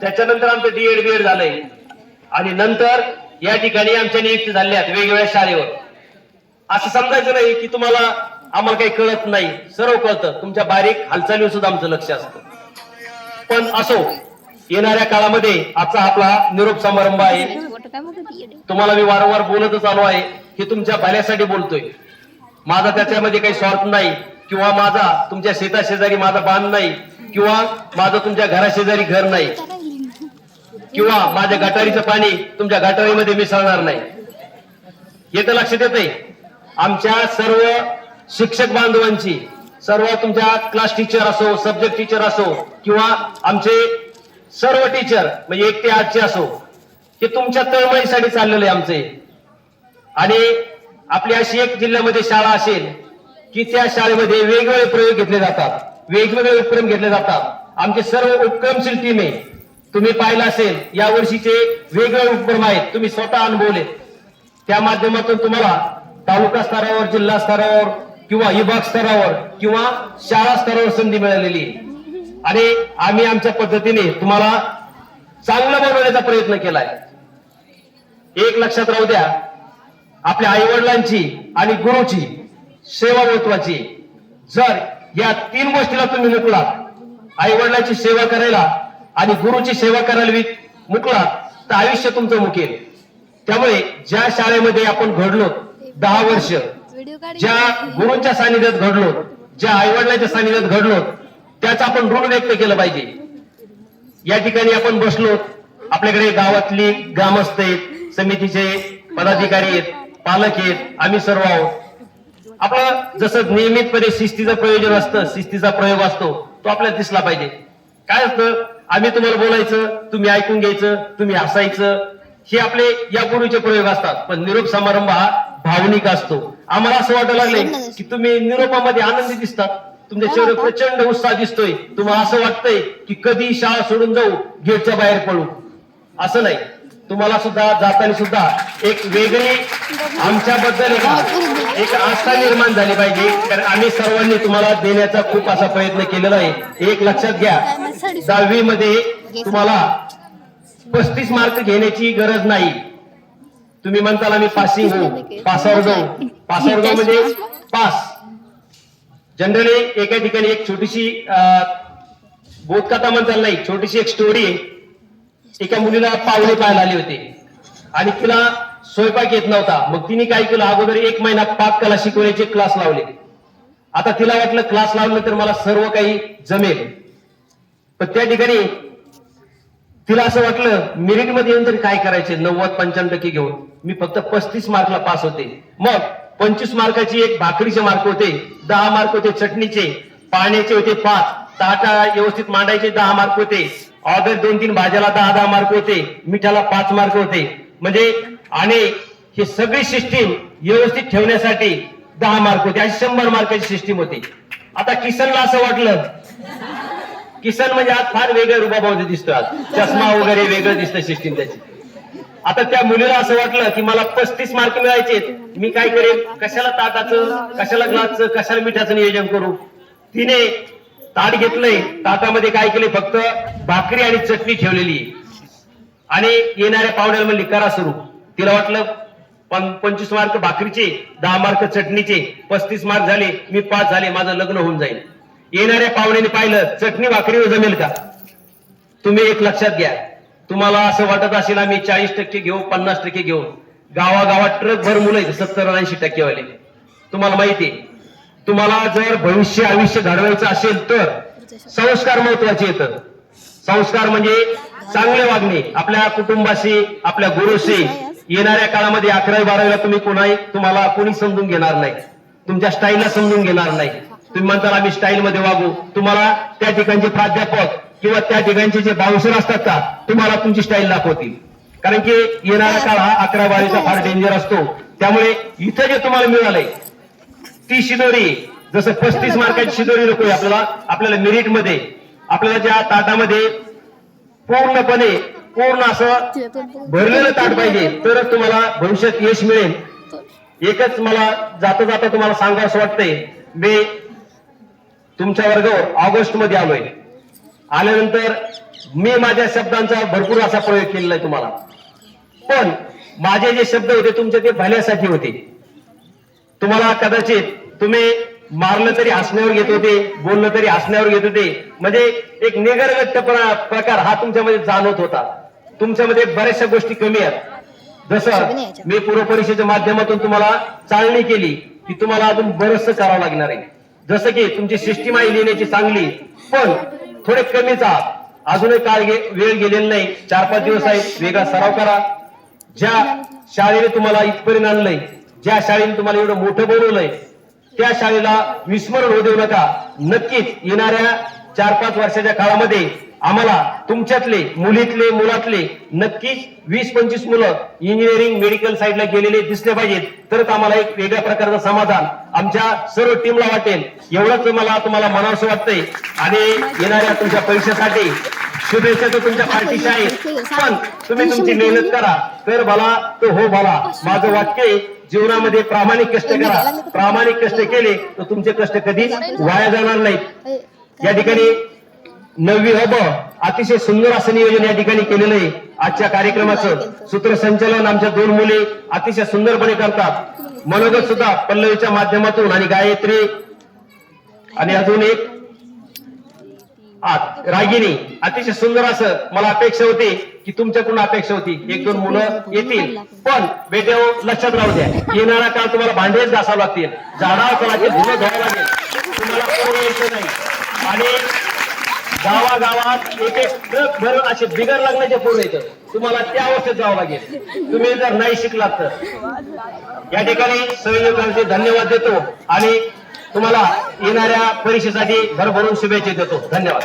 त्याच्यानंतर आमचं D.Ed B.Ed झालंय आणि नंतर या ठिकाणी आमच्या नियुक्ती झाल्या वेगवेगळ्या शाळेवर. असं समजायचं नाही की तुम्हाला आम्हाला काही कळत नाही, सर्व कळतं. तुमच्या बारीक हालचालीवर सुद्धा आमचं लक्ष असतं. पण असो, येणाऱ्या काळामध्ये आजचा आपला निरोप समारंभ आहे. तुम्हाला मी वारंवार बोलतच आलो आहे की तुमच्या भल्यासाठी बोलतोय. माझा त्याच्यामध्ये काही स्वार्थ नाही किंवा माझा तुमच्या शेताशेजारी माझा बांध नाही किंवा माझं तुमच्या घराशेजारी घर नाही किंवा माझ्या गटारीचं पाणी तुमच्या गटारीमध्ये मिसळणार नाही. हे तर लक्षात येतंय. आमच्या सर्व शिक्षक बांधवांची, सर्व तुमच्या क्लास टीचर असो, सब्जेक्ट टीचर असो किंवा आमचे सर्व टीचर म्हणजे 1 ते 8 चे असो, हे तुमच्या तळमळीसाठी चाललेले आमचे. आणि आपली अशी एक जिल्ह्यामध्ये शाळा असेल की त्या शाळेमध्ये वेगवेगळे प्रयोग घेतले जातात, वेगवेगळे उपक्रम घेतले जातात. आमचे सर्व उपक्रमशील टीम आहे. तुम्ही पाहिलं असेल या वर्षीचे वेगवेगळे उपक्रम आहेत, तुम्ही स्वतः अनुभवले. त्या माध्यमातून तुम्हाला तालुका स्तरावर, जिल्हा स्तरावर किंवा विभाग स्तरावर किंवा शाळा स्तरावर संधी मिळालेली. आणि आम्ही आमच्या पद्धतीने तुम्हाला चांगलं बनवण्याचा प्रयत्न केलाय. एक लक्षात राहू द्या, आपल्या आई वडिलांची आणि गुरुची सेवा महत्वाची. जर या 3 गोष्टीला तुम्ही मुकलात, आई वडिलांची सेवा करायला आणि गुरुची सेवा करायला मुकला तर आयुष्य तुमचं मुकेल. त्यामुळे ज्या शाळेमध्ये आपण घडलो 10 वर्ष, ज्या गुरूंच्या सानिध्यात घडलो, ज्या आई वडिलांच्या सानिध्यात घडलो, त्याचं आपण ऋण व्यक्त केलं पाहिजे. या ठिकाणी आपण बसलो, आपल्याकडे गावातली ग्रामस्थ आहेत, समितीचे पदाधिकारी आहेत, पालक आहेत, आम्ही सर्व आहोत. आपलं जसं नियमितपणे शिस्तीचं प्रयोजन असतं, शिस्तीचा प्रयोग असतो, तो आपल्याला दिसला पाहिजे. काय असतं, आम्ही तुम्हाला बोलायचं, तुम्ही ऐकून घ्यायचं, तुम्ही हसायचं, हे आपले या पूर्वीचे प्रयोग असतात. पण निरोप समारंभ हा भावनिक असतो. आम्हाला असं वाटायला लागले की तुम्ही निरोपामध्ये आनंदी दिसतात, तुमच्या चेहरे प्रचंड उत्साह दिसतोय. तुम्हाला असं वाटतंय की कधी शाळा सोडून जाऊ, गेटच्या बाहेर पडू. असं नाही, तुम्हाला सुद्धा जाताना सुद्धा एक वेगळी आमच्याबद्दल एक आस्था निर्माण झाली पाहिजे. कारण आम्ही सर्वांनी तुम्हाला देण्याचा खूप असा प्रयत्न केलेला आहे. एक लक्षात घ्या, 10वी मध्ये तुम्हाला 35 मार्क घेण्याची गरज नाही. तुम्ही म्हणताल आम्ही पासिंग होऊ, पासआउट जाऊ. पासआउट जाऊ म्हणजे पास. जनरली एका ठिकाणी एक छोटीशी बोधकथा म्हणताल नाही, छोटीशी एक स्टोरी आहे. एका मुलीला पाहुणे पाहायला आले होते आणि तिला स्वयंपाक येत नव्हता. मग तिने काय केलं, अगोदर 1 महिना पाककला शिकवण्याचे क्लास लावले. आता तिला वाटलं क्लास लावलं तर मला सर्व काही जमेल. पण त्या ठिकाणी तिला असं वाटलं मेरिट मध्ये येऊन तरी काय करायचे, 90-95% घेऊन मी फक्त 35 मार्कला पास होते. मग 25 मार्काची एक भाकरीचे मार्क होते, 10 मार्क होते चटणीचे, पाण्याचे होते 5, ताटा व्यवस्थित मांडायचे 10 मार्क होते, ऑर्डर 2-3 भाज्याला 10-10 मार्क होते, मिठाला 5 मार्क होते. म्हणजे आणि ही सगळी सिस्टीम व्यवस्थित ठेवण्यासाठी 10 मार्क होते. अशी 100 मार्काची सिस्टीम होती. आता किसनला असं वाटलं, किसन म्हणजे आज फार वेगळ्या रूपामध्ये दिसतो, आज चष्मा वगैरे वेगळं दिसतं सिस्टीम त्याची. आता त्या मुलीला असं वाटलं की मला 35 मार्क मिळायचे, मी काय करेन, कशाला ताटाचं, कशाला ग्लासचं, कशाला मिठाचं नियोजन करू. तिने ताट घेतलंय, ताटामध्ये काय केले, फक्त भाकरी आणि चटणी ठेवलेली आणि येणाऱ्या पाहुण्याला म्हणली करा सुरू. तिला वाटलं 25 मार्क भाकरीचे, 10 मार्क चटणीचे, 35 मार्क झाले, मी पास झाले, माझं लग्न होऊन जाईल. येणाऱ्या पाहुण्याने पाहिलं चटणी भाकरीवर जमेल का. तुम्ही एक लक्षात घ्या, तुम्हाला असं वाटत असेल आम्ही 40% घेऊ, 50% घेऊ, गावागावात ट्रक भर मुलं आहेत 70-80% वाले. तुम्हाला माहिती आहे, तुम्हाला जर भविष्य आयुष्य घडवायचं असेल तर संस्कार महत्वाचे येतं. संस्कार म्हणजे चांगले वागणे आपल्या कुटुंबाशी, आपल्या गुरुशी. येणाऱ्या काळामध्ये 11वी-12वीला तुम्हाला कोणी समजून घेणार नाही, तुमच्या स्टाईलला समजून घेणार नाही. तुम्ही म्हणताल आम्ही स्टाईल मध्ये वागू, तुम्हाला त्या ठिकाणचे प्राध्यापक किंवा त्या ठिकाणचे जे बाउन्सर असतात का, तुम्हाला तुमची स्टाईल दाखवतील. कारण की येणारा काळ हा 11-12वीचा फार डेंजर असतो. त्यामुळे इथं जे तुम्हाला मिळालंय ती शिदोरी, जसं 35 मार्काची शिदोरी नकोय आपल्याला मेरिट मध्ये, आपल्याला ज्या ताटामध्ये पूर्ण असं भरलेलं ताट पाहिजे, तरच तुम्हाला भविष्यात यश मिळेल. एकच मला जाता जाता तुम्हाला सांगावं असं वाटतंय, मी तुमच्या वर्गावर ऑगस्ट मध्ये आलोय. आल्यानंतर मी माझ्या शब्दांचा भरपूर असा प्रयोग केलेला आहे तुम्हाला, पण माझे जे शब्द होते तुमच्या ते भल्यासाठी होते. तुम्हाला कदाचित तुम्ही मारलं तरी हसण्यावर घेत होते, बोललं तरी हसण्यावर घेत होते, म्हणजे एक निगरगट्ट प्रकार हा तुमच्यामध्ये जाणवत होता. तुमच्यामध्ये बऱ्याचशा गोष्टी कमी आहेत. जसं मी पूर्व परीक्षेच्या माध्यमातून तुम्हाला चालणी केली की तुम्हाला अजून बरंचसं करावं लागणार आहे. जसं की तुमची सिस्टीम आहे लिहिण्याची चांगली, पण थोडे कमीच आहात. अजूनही वेळ गेलेला नाही, 4-5 दिवस आहेत, वेगळा सराव करा. ज्या शाळेने तुम्हाला इथपर्यंत आणलंय, ज्या शाळेने तुम्हाला एवढं मोठं बनवलंय, त्या शाळेला विस्मरण होऊ देऊ नका. नक्कीच येणाऱ्या 4-5 वर्षाच्या काळामध्ये आम्हाला तुमच्यातले मुलातले नक्कीच 20-25 मुलं इंजिनिअरिंग मेडिकल साईडला गेलेले दिसले पाहिजेत, तरच आम्हाला एक वेगळ्या प्रकारचं समाधान आमच्या सर्व टीमला वाटेल. एवढंच मला तुम्हाला म्हणावंसं वाटतंय. आणि येणाऱ्या तुमच्या परीक्षेसाठी शुभेच्छा तर तुमच्या पार्टीशी आहेत, पण तुम्ही तुमची मेहनत करा. कर भला तो हो भला, माझं वाक्य आहे. जीवनामध्ये प्रामाणिक कष्ट करा. प्रामाणिक कष्ट केले तर तुमचे कष्ट कधीच वाया जाणार नाहीत. या ठिकाणी 9वी हब अतिशय सुंदर असं नियोजन या ठिकाणी केलेलं आहे. आजच्या कार्यक्रमाचं सूत्रसंचालन आमच्या 2 मुली अतिशय सुंदरपणे करतात. मनोगत सुद्धा पल्लवीच्या माध्यमातून आणि गायत्री आणि अजून एक रागिनी अतिशय सुंदर असं. मला अपेक्षा होती की तुमच्याकडून अपेक्षा होती 1-2 मुलं येतील, पण बेटे लक्षात राहू द्या, येणारा काळ तुम्हाला भांडेच घासावं लागतील, झाडावर लागेल, धुणं धुवावं लागेल, तुम्हाला पोरं यायचं नाही. आणि गावागावात एक ट्रक भरून असे बिगर लागण्याचे पोरं येतं, तुम्हाला त्या अवस्थेत जावं लागेल तुम्ही जर नाही शिकलात तर. या ठिकाणी संयोजकांचे धन्यवाद देतो आणि तुम्हाला येणाऱ्या परीक्षेसाठी भरभरून शुभेच्छा देतो. धन्यवाद.